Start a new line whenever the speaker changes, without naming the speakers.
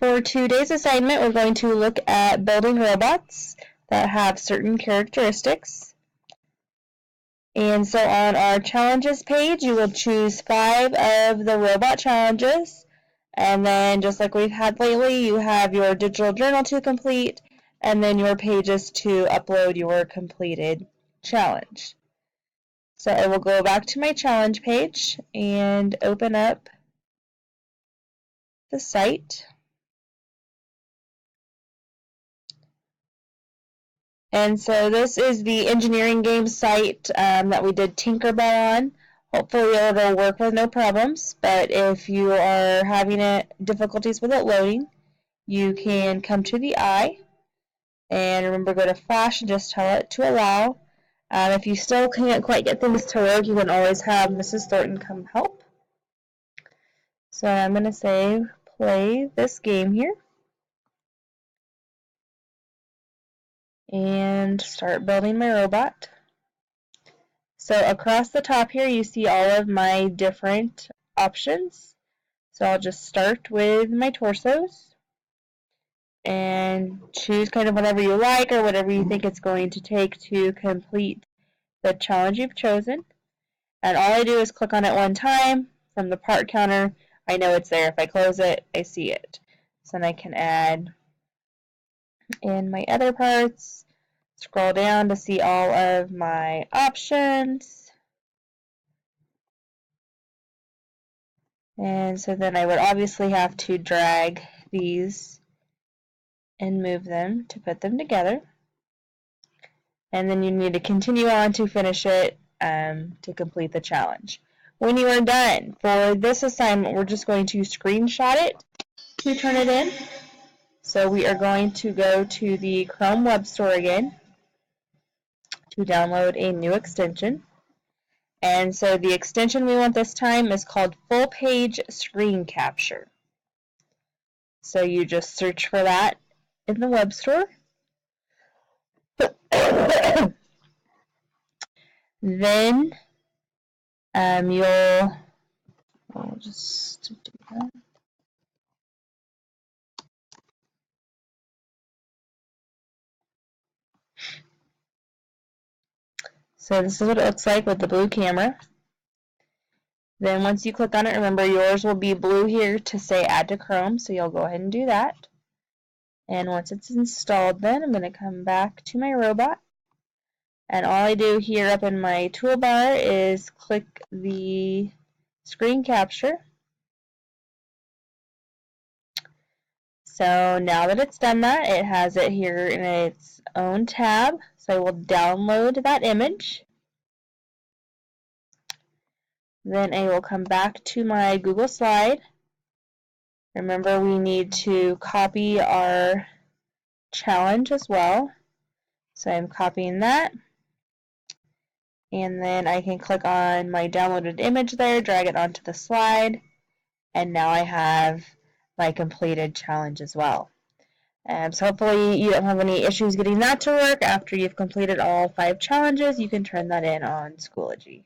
For today's assignment, we're going to look at building robots that have certain characteristics. And so on our challenges page, you will choose 5 of the robot challenges. And then just like we've had lately, you have your digital journal to complete, and then your pages to upload your completed challenge. So I will go back to my challenge page and open up the site. And so this is the engineering game site that we did Tinkerbell on. Hopefully it'll work with no problems, but if you are having difficulties with it loading, you can come to the eye, and remember, go to Flash and just tell it to allow. If you still can't quite get things to work, you can always have Mrs. Thornton come help. So I'm going to say play this game here. And start building my robot. So across the top here you see all of my different options. So I'll just start with my torsos and choose kind of whatever you like or whatever you think it's going to take to complete the challenge you've chosen. And all I do is click on it one time from the part counter. I know it's there. If I close it, I see it. So then I can add in my other parts. Scroll down to see all of my options. And so then I would obviously have to drag these and move them to put them together. And then you need to continue on to finish it to complete the challenge. When you are done, for this assignment, we're just going to screenshot it to turn it in. So we are going to go to the Chrome Web Store again to download a new extension. And so the extension we want this time is called Full Page Screen Capture. So you just search for that in the web store. Then I'll just do that. So this is what it looks like with the blue camera. Then once you click on it, remember yours will be blue here to say add to Chrome, so you'll go ahead and do that. And once it's installed, then I'm going to come back to my robot. And all I do here up in my toolbar is click the screen capture. So now that it's done that, it has it here in its own tab. So I will download that image. Then I will come back to my Google Slide. Remember, we need to copy our challenge as well. So I'm copying that. And then I can click on my downloaded image there, drag it onto the slide, and now I have my completed challenge as well. So hopefully you don't have any issues getting that to work. After you've completed all 5 challenges, you can turn that in on Schoology.